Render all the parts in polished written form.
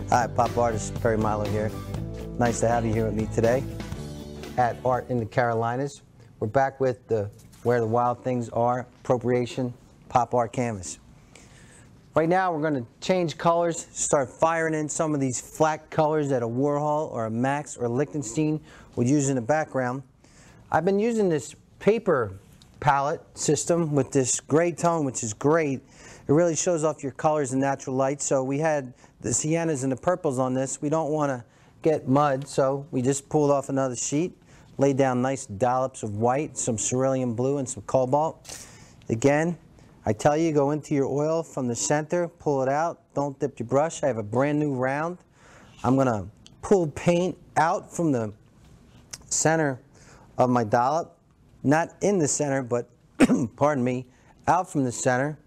Hi, pop artist Perry Milo here. Nice to have you here with me today at Art in the Carolinas. We're back with the Where the Wild Things Are Appropriation pop art canvas. Right now we're going to change colors, start firing in some of these flat colors that a Warhol or a Max or a Lichtenstein would use in the background. I've been using this paper palette system with this gray tone, which is great. It really shows off your colors in natural light. So we had the siennas and the purples on this. We don't want to get mud, so we just pulled off another sheet, laid down nice dollops of white, some cerulean blue, and some cobalt. Again, I tell you, go into your oil from the center, pull it out, don't dip your brush. I have a brand new round. I'm going to pull paint out from the center of my dollop, not in the center, but, pardon me, out from the center.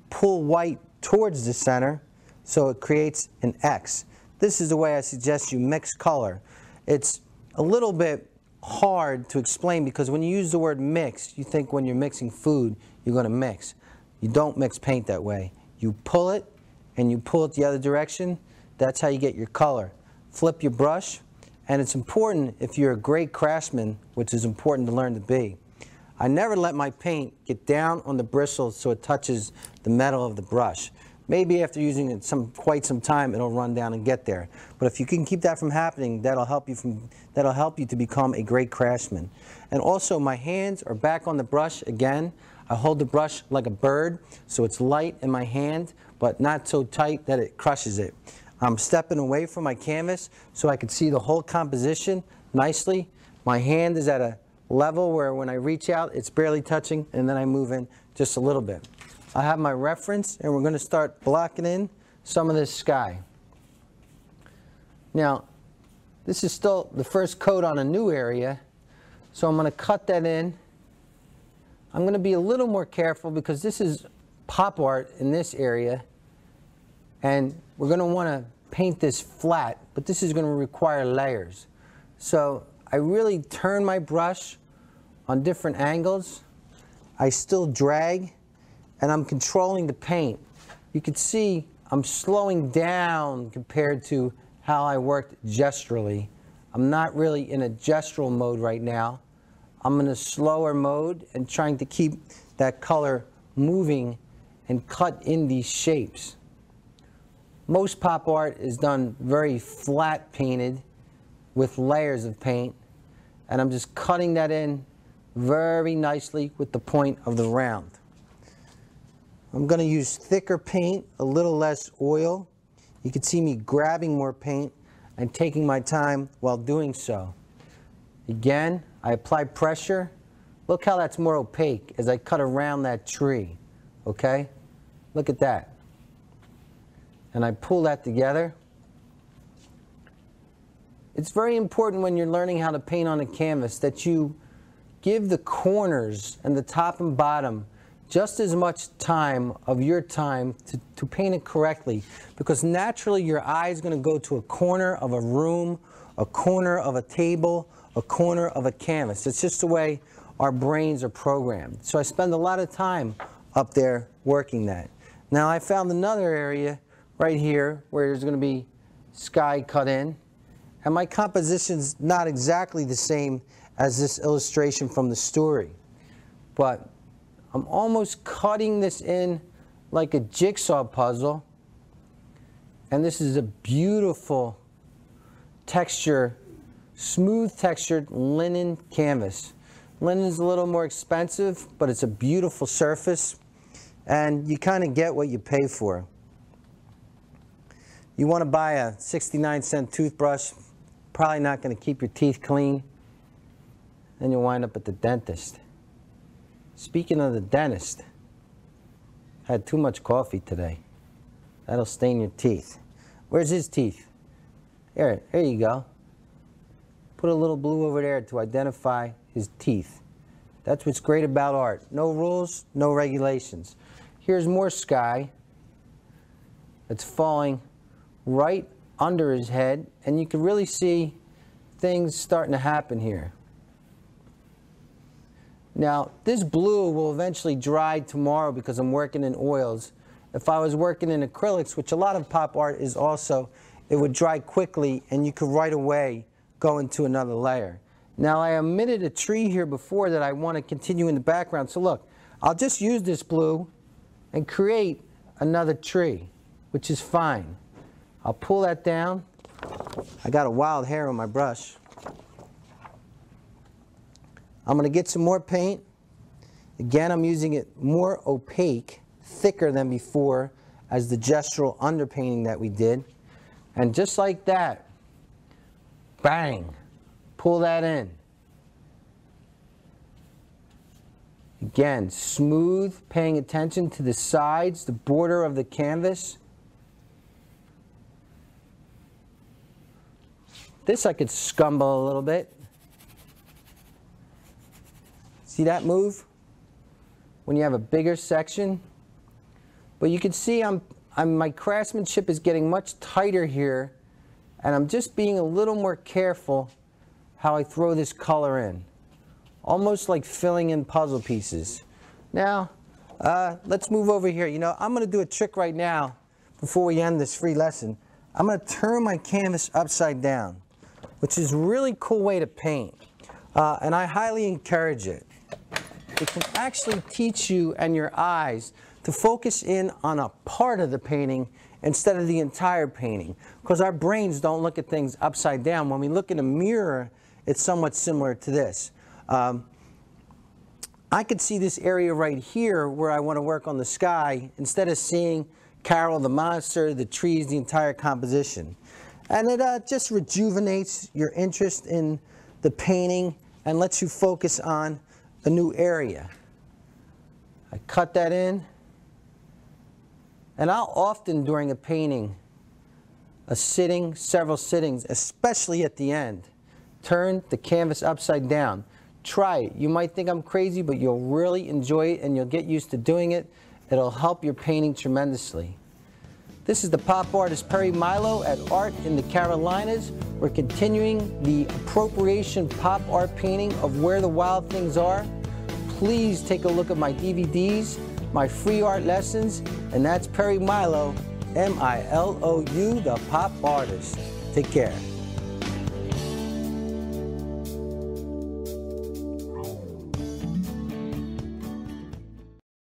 Pull white towards the center so it creates an X. This is the way I suggest you mix color. It's a little bit hard to explain because when you use the word mix, you think when you're mixing food, you're going to mix. You don't mix paint that way. You pull it and you pull it the other direction. That's how you get your color. Flip your brush, and it's important if you're a great craftsman, which is important to learn to be. I never let my paint get down on the bristles so it touches the metal of the brush. Maybe after using it quite some time, it'll run down and get there. But if you can keep that from happening, that'll help you to become a great craftsman. And also, my hands are back on the brush again. I hold the brush like a bird, so it's light in my hand, but not so tight that it crushes it. I'm stepping away from my canvas so I can see the whole composition nicely. My hand is at a level where when I reach out, it's barely touching, and then I move in just a little bit. I have my reference, and we're going to start blocking in some of this sky. Now, this is still the first coat on a new area, so I'm going to cut that in. I'm going to be a little more careful because this is pop art in this area, and we're going to want to paint this flat, but this is going to require layers. So I really turn my brush on different angles. I still drag, and I'm controlling the paint. You can see I'm slowing down compared to how I worked gesturally. I'm not really in a gestural mode right now. I'm in a slower mode and trying to keep that color moving and cut in these shapes. Most pop art is done very flat painted with layers of paint, and I'm just cutting that in very nicely with the point of the round. I'm going to use thicker paint, a little less oil. You can see me grabbing more paint and taking my time while doing so. Again, I apply pressure. Look how that's more opaque as I cut around that tree, okay? Look at that. And I pull that together. It's very important when you're learning how to paint on a canvas that you give the corners and the top and bottom just as much time of your time to paint it correctly, because naturally your eye is going to go to a corner of a room, a corner of a table, a corner of a canvas. It's just the way our brains are programmed. So I spend a lot of time up there working that. Now I found another area right here where there's going to be sky cut in, and my composition's not exactly the same as this illustration from the story, but I'm almost cutting this in like a jigsaw puzzle, and this is a beautiful texture, smooth textured linen canvas. Linen is a little more expensive, but it's a beautiful surface, and you kind of get what you pay for. You want to buy a 69-cent toothbrush, probably not going to keep your teeth clean, then you'll wind up at the dentist. Speaking of the dentist, I had too much coffee today. That'll stain your teeth. Where's his teeth? Here you go. Put a little blue over there to identify his teeth. That's what's great about art. No rules, no regulations. Here's more sky that's falling right under his head, and you can really see things starting to happen here. Now, this blue will eventually dry tomorrow because I'm working in oils. If I was working in acrylics, which a lot of pop art is also it would dry quickly and you could right away go into another layer. Now I omitted a tree here before that I want to continue in the background. So look, I'll just use this blue and create another tree, which is fine. I'll pull that down. I got a wild hair on my brush. I'm going to get some more paint. Again, I'm using it more opaque, thicker than before as the gestural underpainting that we did. And just like that, bang, pull that in. Again, smooth, paying attention to the sides, the border of the canvas. This I could scumble a little bit. See that move? When you have a bigger section. But you can see my craftsmanship is getting much tighter here, and I'm just being a little more careful how I throw this color in. Almost like filling in puzzle pieces. Now, let's move over here. You know, I'm going to do a trick right now before we end this free lesson. I'm going to turn my canvas upside down, which is a really cool way to paint, and I highly encourage it. It can actually teach you and your eyes to focus in on a part of the painting instead of the entire painting, because our brains don't look at things upside down. When we look in a mirror, it's somewhat similar to this. I could see this area right here where I want to work on the sky instead of seeing Carol the monster, the trees, the entire composition. And it just rejuvenates your interest in the painting and lets you focus on a new area. I cut that in, and I'll often during a painting, several sittings, especially at the end, turn the canvas upside down. Try it. You might think I'm crazy, but you'll really enjoy it and you'll get used to doing it. It'll help your painting tremendously. This is the pop artist Perry Milo at Art in the Carolinas. We're continuing the Appropriation pop art painting of Where the Wild Things Are. Please take a look at my DVDs, my free art lessons, and that's Perry Milo, M-I-L-O-U, the pop artist. Take care.